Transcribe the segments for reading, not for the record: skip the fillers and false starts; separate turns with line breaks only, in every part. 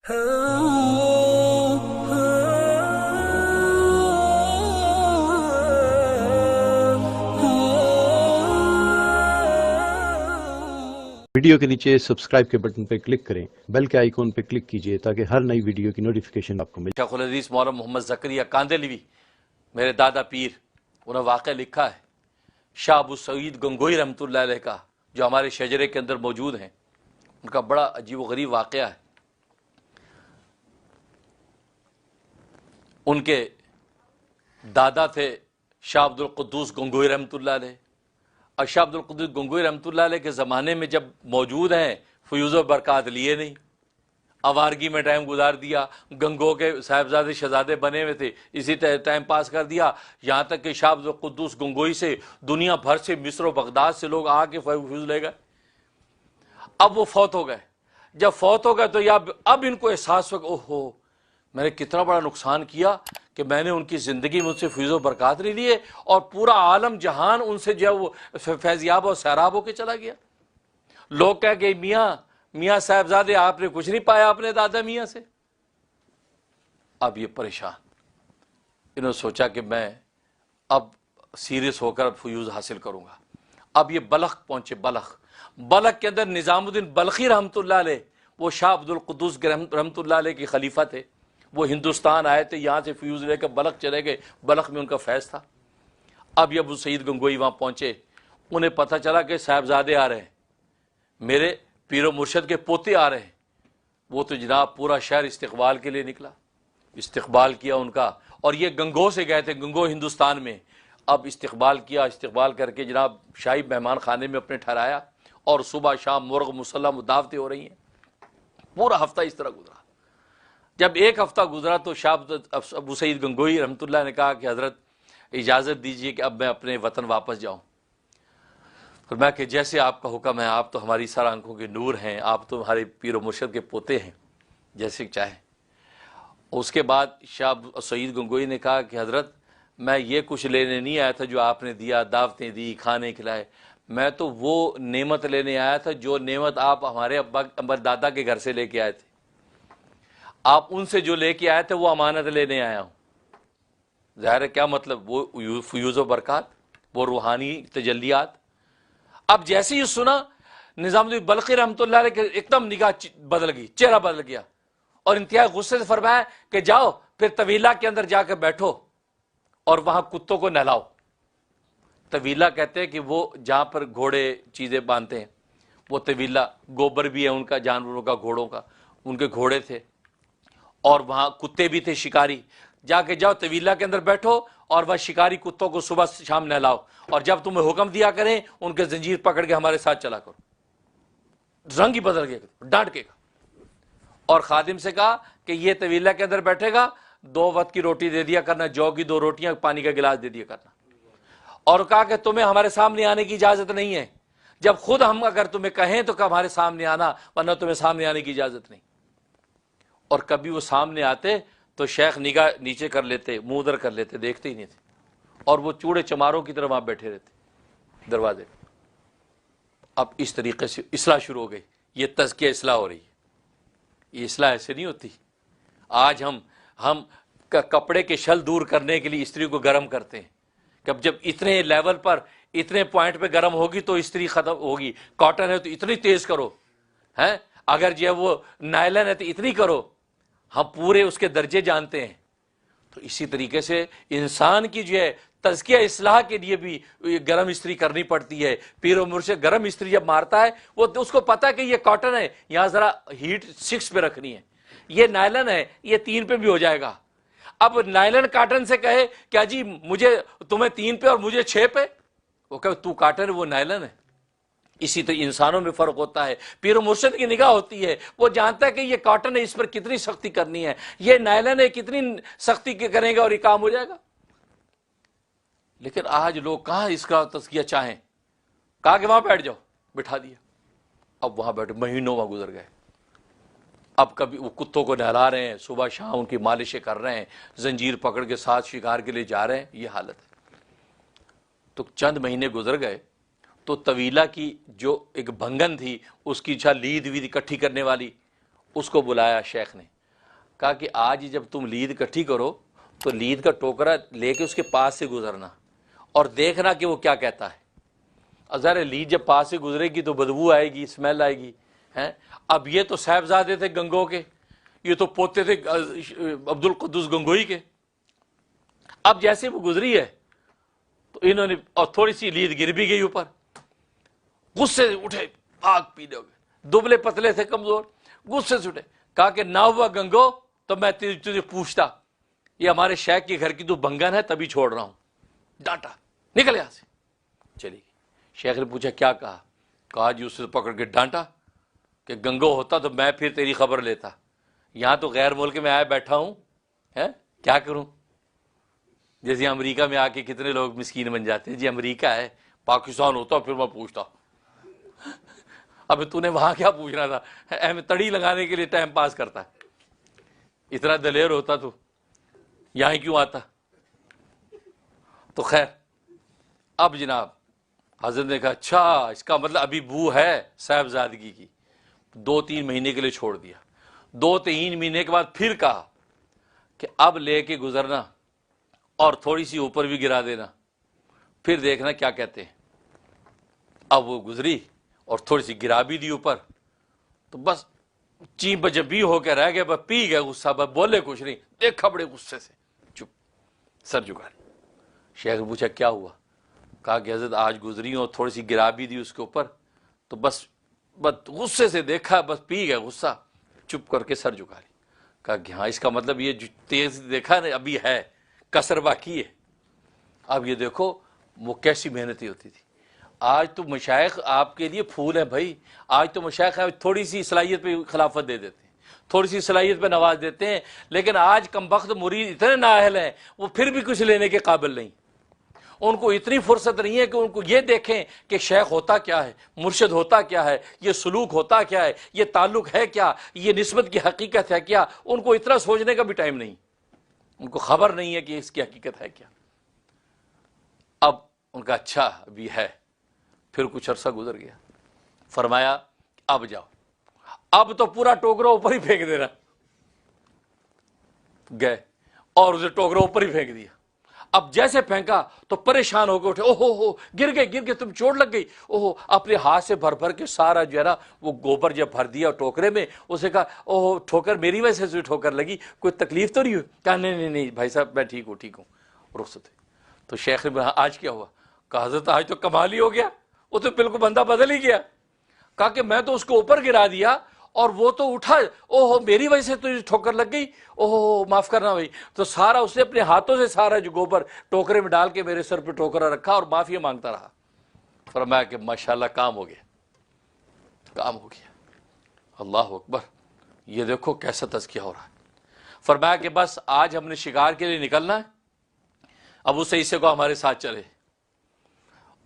Video کے نیچے subscribe کے بٹن پہ کلک کریں، بیل کے آئیکن پہ کلک کیجئے تاکہ ہر نئی ویڈیو کی نوٹیفیکیشن آپ کو ملے۔
شیخ الحدیث مولانا محمد زکریا کاندھلوی میرے دادا پیر، انہوں نے واقعہ لکھا ہے شاہ ابو سعید گنگوئی رحمۃ اللہ علیہ کا، جو ہمارے شجرے کے اندر موجود ہیں۔ ان کا بڑا عجیب و غریب واقعہ ہے۔ ان کے دادا تھے شاہ عبد القدوس گنگوئی رحمۃ اللہ علیہ، اور شاہ عبد القدوس گنگوئی رحمۃ اللہ علیہ کے زمانے میں جب موجود ہیں فیوز و برکات لیے نہیں، آوارگی میں ٹائم گزار دیا، گنگو کے صاحبزادے شہزادے بنے ہوئے تھے، اسی ٹائم پاس کر دیا، یہاں تک کہ شاہ عبد القدوس گنگوئی سے دنیا بھر سے مصر و بغداد سے لوگ آ کے فیوز لے گئے۔ اب وہ فوت ہو گئے۔ جب فوت ہو گئے تو اب ان کو احساس ہو کہ اوہو، میں نے کتنا بڑا نقصان کیا کہ میں نے ان کی زندگی میں ان سے فیض و برکات نہیں لیے، اور پورا عالم جہان ان سے جو ہے وہ فیضیاب اور سیراب ہو کے چلا گیا۔ لوگ کہہ کہ میاں صاحبزادے آپ نے کچھ نہیں پایا اپنے دادا میاں سے۔ اب یہ پریشان، انہوں نے سوچا کہ میں اب سیریس ہو کر فیوز حاصل کروں گا۔ اب یہ بلخ پہنچے۔ بلخ کے اندر نظام الدین بلخی رحمۃ اللہ علیہ، وہ شاہ عبد القدوس رحمۃ اللہ علیہ کے خلیفہ تھے، وہ ہندوستان آئے تھے، یہاں سے فیوز لے کر بلخ چلے گئے، بلخ میں ان کا فیض تھا۔ اب یہ ابو سعید گنگوئی وہاں پہنچے، انہیں پتہ چلا کہ صاحبزادے آ رہے ہیں، میرے پیر و مرشد کے پوتے آ رہے ہیں۔ وہ تو جناب پورا شہر استقبال کے لیے نکلا، استقبال کیا ان کا، اور یہ گنگو سے گئے تھے، گنگو ہندوستان میں۔ اب استقبال کیا، استقبال کر کے جناب شاہی مہمان خانے میں اپنے ٹھہرایا، اور صبح شام مرغ مسلم دعوتیں ہو رہی ہیں۔ پورا ہفتہ اس طرح گزرا۔ جب ایک ہفتہ گزرا تو شاہ ابو سعید گنگوئی رحمۃ اللہ نے کہا کہ حضرت اجازت دیجیے کہ اب میں اپنے وطن واپس جاؤں۔ فرمایا کہ جیسے آپ کا حکم ہے، آپ تو ہماری سر آنکھوں کے نور ہیں، آپ تو ہمارے پیر و مرشد کے پوتے ہیں، جیسے چاہیں۔ اس کے بعد شاہ سعید گنگوئی نے کہا کہ حضرت میں یہ کچھ لینے نہیں آیا تھا جو آپ نے دیا، دعوتیں دی، کھانے کھلائے، میں تو وہ نعمت لینے آیا تھا جو نعمت آپ ہمارے ابا دادا کے گھر سے لے کے آئے تھے۔ آپ ان سے جو لے کے آئے تھے وہ امانت لینے آیا ہوں۔ ظاہر ہے کیا مطلب، وہ فیوز و برکات، وہ روحانی تجلیات۔ اب جیسے ہی سنا نظام الدین بلخی رحمۃ اللہ علیہ کے ایک دم نگاہ بدل گئی، چہرہ بدل گیا، اور انتہائی غصے سے فرمایا کہ جاؤ پھر طویلہ کے اندر جا کے بیٹھو اور وہاں کتوں کو نہلاؤ۔ طویلہ کہتے ہیں کہ وہ جہاں پر گھوڑے چیزیں باندھتے ہیں، وہ طویلہ، گوبر بھی ہے ان کا، جانوروں کا، گھوڑوں کا، ان کے گھوڑے تھے، اور وہاں کتے بھی تھے شکاری۔ جا کے جاؤ طویلہ کے اندر بیٹھو اور وہ شکاری کتوں کو صبح شام نہلاؤ، اور جب تمہیں حکم دیا کریں ان کے زنجیر پکڑ کے ہمارے ساتھ چلا کرو۔ رنگ ہی بدل گیا، ڈانٹ کے کہا، اور خادم سے کہا کہ یہ طویلہ کے اندر بیٹھے گا، 2 وقت کی روٹی دے دیا کرنا، جو کی 2 روٹیاں، پانی کا گلاس دے دیا کرنا، اور کہا کہ تمہیں ہمارے سامنے آنے کی اجازت نہیں ہے، جب خود ہم اگر تمہیں کہیں تو کہ ہمارے سامنے آنا، ورنہ تمہیں سامنے آنے کی اجازت نہیں۔ اور کبھی وہ سامنے آتے تو شیخ نگاہ نیچے کر لیتے، منہ ادھر کر لیتے، دیکھتے ہی نہیں تھے، اور وہ چوڑے چماروں کی طرح وہاں بیٹھے رہتے دروازے۔ اب اس طریقے سے اصلاح شروع ہو گئی، یہ تزکیہ اصلاح ہو رہی ہے۔ یہ اصلاح ایسے نہیں ہوتی۔ آج ہم کپڑے کے شل دور کرنے کے لیے استری کو گرم کرتے ہیں، کہ جب اتنے لیول پر، اتنے پوائنٹ پہ گرم ہوگی تو استری ختم ہوگی، کاٹن ہے تو اتنی تیز کرو، ہیں اگر جو ہے وہ نائلن ہے تو اتنی کرو۔ ہم پورے اس کے درجے جانتے ہیں۔ تو اسی طریقے سے انسان کی جو ہے تزکیہ اصلاح کے لیے بھی گرم استری کرنی پڑتی ہے۔ پیر و مرشد گرم استری جب مارتا ہے، وہ اس کو پتا ہے کہ یہ کاٹن ہے، یہاں ذرا ہیٹ 6 پہ رکھنی ہے، یہ نائلن ہے، یہ 3 پہ بھی ہو جائے گا۔ اب نائلن کاٹن سے کہے کیا جی مجھے تمہیں 3 پہ اور مجھے 6 پہ، وہ کہ تو کاٹن وہ نائلن ہے۔ اسی طرح انسانوں میں فرق ہوتا ہے۔ پیر و مرشد کی نگاہ ہوتی ہے، وہ جانتا ہے کہ یہ کاٹن ہے، اس پر کتنی سختی کرنی ہے، یہ نائلن ہے، کتنی سختی کریں گے اور یہ کام ہو جائے گا۔ لیکن آج لوگ کہاں اس کا تزکیہ چاہیں، کہا کہ وہاں بیٹھ جاؤ، بٹھا دیا، اب وہاں بیٹھے، مہینوں وہاں گزر گئے۔ اب کبھی وہ کتوں کو نہلا رہے ہیں، صبح شام ان کی مالشیں کر رہے ہیں، زنجیر پکڑ کے ساتھ شکار کے لیے جا رہے ہیں، یہ حالت ہے۔ تو چند مہینے گزر گئے تو طویلہ کی جو ایک بھنگن تھی، اس کی لید وید اکٹھی کرنے والی، اس کو بلایا شیخ نے، کہا کہ آج جب تم لید اکٹھی کرو تو لید کا ٹوکرا لے کے اس کے پاس سے گزرنا اور دیکھنا کہ وہ کیا کہتا ہے. ظاہر لید جب پاس سے گزرے گی تو بدبو آئے گی، اسمیل آئے گی. اب یہ تو صاحبزادے تھے گنگو کے، یہ تو پوتے تھے عبد القدوس گنگوئی کے. اب جیسے وہ گزری ہے تو انہوں نے اور تھوڑی سی لید گر بھی گئی اوپر، غصے سے اٹھے، آگ پینے ہو گئے. دبلے پتلے تھے، کمزور، غصے سے اٹھے. کہا کہ نہ ہوا گنگو تو میں تجھے پوچھتا، یہ ہمارے شیخ کے گھر کی تو بنگن ہے تبھی چھوڑ رہا ہوں. ڈانٹا، نکل یہاں سے. چلی گئی. شیخ نے پوچھا کیا کہا؟ کہا جی اسے پکڑ کے ڈانٹا کہ گنگو ہوتا تو میں پھر تیری خبر لیتا، یہاں تو غیر ملک میں آیا بیٹھا ہوں، کیا کروں؟ جیسے امریکہ میں آ کے کتنے لوگ مسکین بن جاتے ہیں، جی امریکہ ہے، پاکستان ہوتا پھر میں پوچھتا. اب تو نے وہاں کیا پوچھنا تھا؟ تڑی لگانے کے لیے ٹائم پاس کرتا ہے. اتنا دلیر ہوتا تو یہاں ہی کیوں آتا؟ تو خیر، اب جناب حضرت نے کہا اچھا اس کا مطلب ابھی بو ہے صاحبزادگی کی. 2-3 مہینے کے لیے چھوڑ دیا. 2-3 مہینے کے بعد پھر کہا کہ اب لے کے گزرنا اور تھوڑی سی اوپر بھی گرا دینا، پھر دیکھنا کیا کہتے ہیں. اب وہ گزری اور تھوڑی سی گرا بھی دی اوپر، تو بس چین بجبی ہو کے رہ گئے، بس پی گئے غصہ، بس بولے کچھ نہیں. دیکھا بڑے غصے سے، چپ، سر جھکا لی. شیخ نے پوچھا کیا ہوا؟ کہا کہ حضرت آج گزری ہوں، تھوڑی سی گرا بھی دی اس کے اوپر، تو بس غصے سے دیکھا، بس پی گئے غصہ، چپ کر کے سر جھکا لی. کہا کہ ہاں اس کا مطلب یہ جو تیز دیکھا نا ابھی ہے، کسر باقی ہے. اب یہ دیکھو وہ کیسی محنتی ہوتی تھی. آج تو مشائخ آپ کے لیے پھول ہیں بھائی. آج تو مشائخ تھوڑی سی صلاحیت پہ خلافت دے دیتے ہیں، تھوڑی سی صلاحیت پہ نواز دیتے ہیں، لیکن آج کمبخت مرید اتنے نااہل ہیں وہ پھر بھی کچھ لینے کے قابل نہیں. ان کو اتنی فرصت نہیں ہے کہ ان کو یہ دیکھیں کہ شیخ ہوتا کیا ہے، مرشد ہوتا کیا ہے، یہ سلوک ہوتا کیا ہے، یہ تعلق ہے کیا، یہ نسبت کی حقیقت ہے کیا. ان کو اتنا سوچنے کا بھی ٹائم نہیں، ان کو خبر نہیں ہے کہ اس کی حقیقت ہے کیا. اب ان کا اچھا ابھی ہے. پھر کچھ عرصہ گزر گیا، فرمایا اب جاؤ، اب تو پورا ٹوکرا اوپر ہی پھینک دینا. گئے اور اسے ٹوکرا اوپر ہی پھینک دیا. اب جیسے پھینکا تو پریشان ہو کے اٹھے، اوہو گر گئے تم، چوٹ لگ گئی. اوہو اپنے ہاتھ سے بھر کے سارا جو ہے نا وہ گوبر جب بھر دیا ٹوکرے میں. اسے کہا اوہو ٹھوکر میری وجہ سے ٹھوکر لگی، کوئی تکلیف تو نہیں ہوئی؟ کہا نہیں بھائی صاحب میں ٹھیک ہوں. رخصت. تو شیخ نے آج کیا ہوا؟ کہا حضرت آج تو کمال ہی ہو گیا، وہ تو بالکل بندہ بدل ہی گیا. کہا کہ میں تو اس کو اوپر گرا دیا اور وہ تو اٹھا، اوہو میری وجہ سے تو ٹھوکر لگ گئی، اوہو معاف کرنا بھائی. تو سارا اس نے اپنے ہاتھوں سے سارا جو گوبر ٹوکرے میں ڈال کے میرے سر پہ ٹوکرا رکھا اور معافی مانگتا رہا. فرمایا کہ ماشاءاللہ کام ہو گیا. اللہ اکبر. یہ دیکھو کیسا تزکیہ ہو رہا ہے. فرمایا کہ بس آج ہم نے شکار کے لیے نکلنا ہے، ابو سعید سے کو ہمارے ساتھ چلے،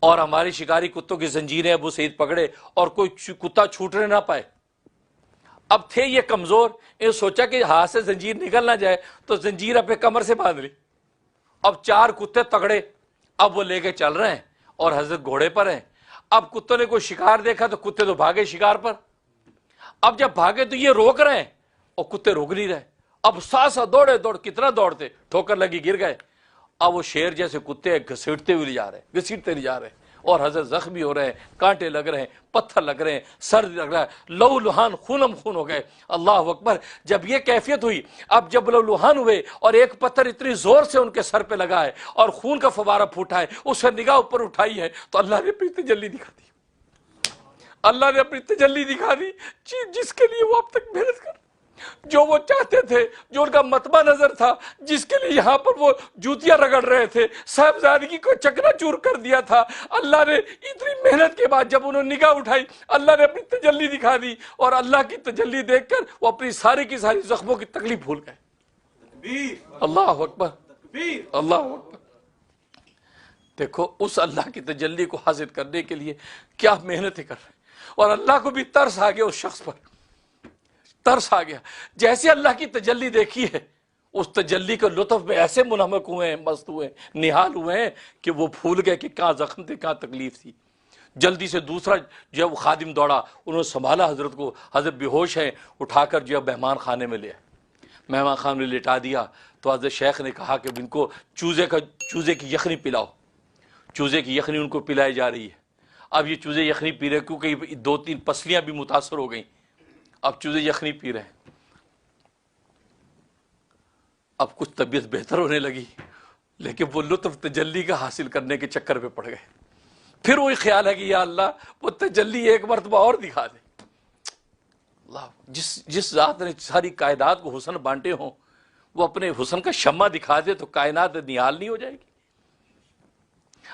اور ہماری شکاری کتوں کی زنجیریں ابو سعید پکڑے اور کوئی کتا چھوٹنے نہ پائے. اب تھے یہ کمزور، انہوں سوچا کہ ہاتھ سے زنجیر نکل نہ جائے تو زنجیر اپنے کمر سے باندھ لی. اب 4 کتے تگڑے اب وہ لے کے چل رہے ہیں اور حضرت گھوڑے پر ہیں. اب کتوں نے کوئی شکار دیکھا تو کتے تو بھاگے شکار پر. اب جب بھاگے تو یہ روک رہے ہیں اور کتے روک نہیں رہے. اب ساسا دوڑے کتنا دوڑتے، ٹھوکر لگی گر گئے. اب وہ شیر جیسے کتے گھسیٹتے ہوئے گھسیٹتے لے جا رہے ہیں اور حضرت زخمی ہو رہے ہیں، کانٹے لگ رہے ہیں، پتھر لگ رہے ہیں، سر لگ رہا ہے، لہو لہان خونم خون ہو گئے. اللہ اکبر. جب یہ کیفیت ہوئی، اب جب لہو لہان ہوئے اور ایک پتھر اتنی زور سے ان کے سر پہ لگا ہے اور خون کا فوارہ پھوٹا ہے، اس سے نگاہ اوپر اٹھائی ہے تو اللہ نے اپنی تجلی دکھا دی. اللہ نے اپنی تجلی دکھا دی جس کے لیے وہ اب تک محنت کر، جو وہ چاہتے تھے، جو ان کا مطمع نظر تھا، جس کے لیے یہاں پر وہ جوتیاں رگڑ رہے تھے، صاحبزادگی کو چکنا چور کر دیا تھا. اللہ نے اتنی محنت کے بعد جب انہوں نے نگاہ اٹھائی، اللہ نے اپنی تجلی دکھا دی اور اللہ کی تجلی دیکھ کر وہ اپنی ساری کی ساری زخموں کی تکلیف بھول گئے. اللہ اکبر، اللہ اکبر. دیکھو اس اللہ کی تجلی کو حاصل کرنے کے لیے کیا محنتیں کر رہے ہیں. اور اللہ کو بھی ترس آ گیا اس شخص پر، ترس آ گیا. جیسے اللہ کی تجلی دیکھی ہے، اس تجلی کے لطف میں ایسے منہمک ہوئے ہیں، مست ہوئے ہیں، نہال ہوئے ہیں کہ وہ بھول گئے کہ کہاں زخم تھے، کہاں تکلیف تھی. جلدی سے دوسرا جو وہ خادم دوڑا، انہوں نے سنبھالا حضرت کو. حضرت بے ہوش ہیں، اٹھا کر جو مہمان خانے میں لے آئے. مہمان خان نے لٹا دیا تو حضرت شیخ نے کہا کہ ان کو چوزے کی یخنی پلاؤ. چوزے کی یخنی ان کو پلائی جا رہی ہے. اب یہ چوزے یخنی پی رہے کیونکہ 2-3 پسلیاں بھی متاثر ہو گئیں. اب چوزے یخنی پی رہے ہیں. اب کچھ طبیعت بہتر ہونے لگی لیکن وہ لطف تجلی کا حاصل کرنے کے چکر پہ پڑ گئے. پھر وہی خیال ہے کہ یا اللہ وہ تجلی ایک مرتبہ اور دکھا دے. اللہ جس ذات نے ساری کائنات کو حسن بانٹے ہوں وہ اپنے حسن کا شمع دکھا دے تو کائنات نہال نہیں ہو جائے گی.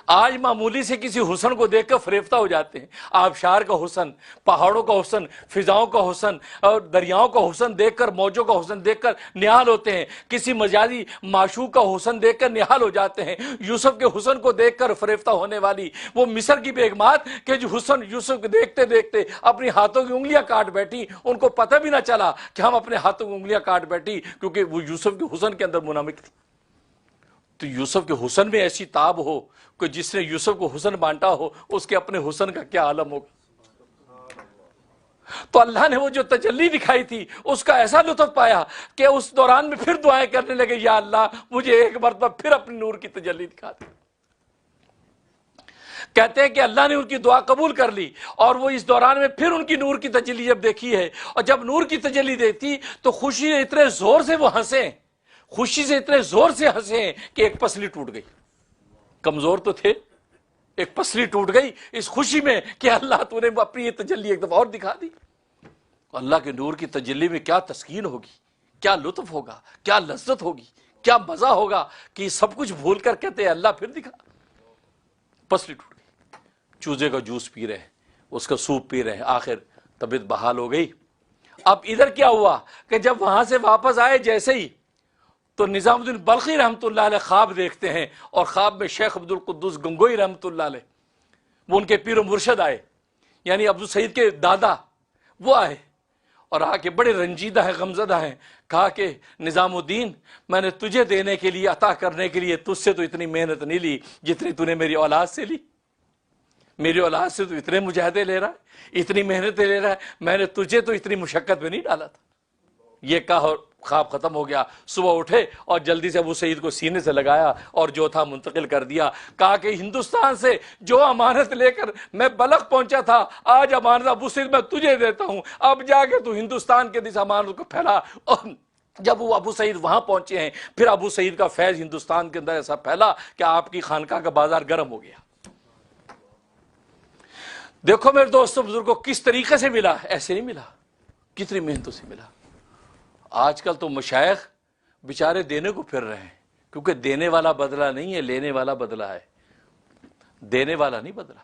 آج معمولی سے کسی حسن کو دیکھ کر فریفتہ ہو جاتے ہیں. آبشار کا حسن، پہاڑوں کا حسن، فضاؤں کا حسن اور دریاؤں کا حسن دیکھ کر، موجوں کا حسن دیکھ کر نہال ہوتے ہیں. کسی مجازی معشوق کا حسن دیکھ کر نہال ہو جاتے ہیں. یوسف کے حسن کو دیکھ کر فریفتہ ہونے والی وہ مصر کی بیگمات کہ جو حسن یوسف کو دیکھتے دیکھتے اپنی ہاتھوں کی انگلیاں کاٹ بیٹھی، ان کو پتہ بھی نہ چلا کہ ہم اپنے ہاتھوں کی انگلیاں کاٹ بیٹھی کیونکہ وہ یوسف کے حسن کے اندر منہمک تھی. تو یوسف کے حسن میں ایسی تاب ہو کہ جس نے یوسف کو حسن بانٹا ہو اس کے اپنے حسن کا کیا عالم ہوگا. تو اللہ نے وہ جو تجلی دکھائی تھی اس کا ایسا لطف پایا کہ اس دوران میں پھر دعائیں کرنے لگے یا اللہ مجھے ایک مرتبہ پھر اپنی نور کی تجلی دکھا دے. کہتے ہیں کہ اللہ نے ان کی دعا قبول کر لی اور وہ اس دوران میں پھر ان کی نور کی تجلی جب دیکھی ہے اور جب نور کی تجلی دیکھی تو خوشی سے اتنے زور سے وہ ہنسے، خوشی سے اتنے زور سے ہنسے کہ ایک پسلی ٹوٹ گئی. کمزور تو تھے، ایک پسلی ٹوٹ گئی اس خوشی میں کہ اللہ تو نے اپنی یہ تجلی ایک دفعہ اور دکھا دی. اللہ کے نور کی تجلی میں کیا تسکین ہوگی، کیا لطف ہوگا، کیا لذت ہوگی، کیا مزہ ہوگا کہ سب کچھ بھول کر کہتے ہیں اللہ پھر دکھا. پسلی ٹوٹ گئی. چوزے کا جوس پی رہے، اس کا سوپ پی رہے، آخر طبیعت بحال ہو گئی. اب ادھر کیا ہوا کہ جب وہاں سے واپس آئے جیسے ہی تو نظام الدین بلخی رحمۃ اللہ علیہ خواب دیکھتے ہیں اور خواب میں شیخ عبد القدوس گنگوئی رحمۃ اللہ علیہ وہ ان کے پیر و مرشد آئے، یعنی عبدالسعید کے دادا وہ آئے اور آ کے بڑے رنجیدہ ہیں، غمزدہ ہیں. کہا کہ نظام الدین میں نے تجھے دینے کے لیے، عطا کرنے کے لیے تجھ سے تو اتنی محنت نہیں لی جتنی تو نے میری اولاد سے لی. میری اولاد سے تو اتنے مجاہدے لے رہا ہے، اتنی محنتیں لے رہا ہے، میں نے تجھے تو اتنی مشقت میں نہیں ڈالا تھا. یہ کہا اور خواب ختم ہو گیا. صبح اٹھے اور جلدی سے ابو سعید کو سینے سے لگایا اور جو تھا منتقل کر دیا. کہا کہ ہندوستان سے جو امانت لے کر میں بلخ پہنچا تھا آج امانت ابو سعید میں تجھے دیتا ہوں، اب جا کے تو ہندوستان کے اس امانت کو پھیلا. اور جب وہ ابو سعید وہاں پہنچے ہیں پھر ابو سعید کا فیض ہندوستان کے اندر ایسا پھیلا کہ آپ کی خانقاہ کا بازار گرم ہو گیا. دیکھو میرے دوستوں بزرگوں کس طریقے سے ملا، ایسے نہیں ملا، کتنی محنتوں سے ملا. آج کل تو مشائخ بیچارے دینے کو پھر رہے ہیں کیونکہ دینے والا بدلہ نہیں ہے، لینے والا بدلہ ہے. دینے والا نہیں بدلا.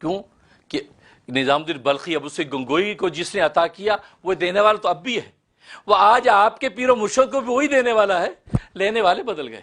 کیوں کہ نظام الدین بلخی ابو سعید گنگوئی کو جس نے عطا کیا وہ دینے والا تو اب بھی ہے. وہ آج آپ کے پیر و مرشد کو بھی وہی دینے والا ہے، لینے والے بدل گئے.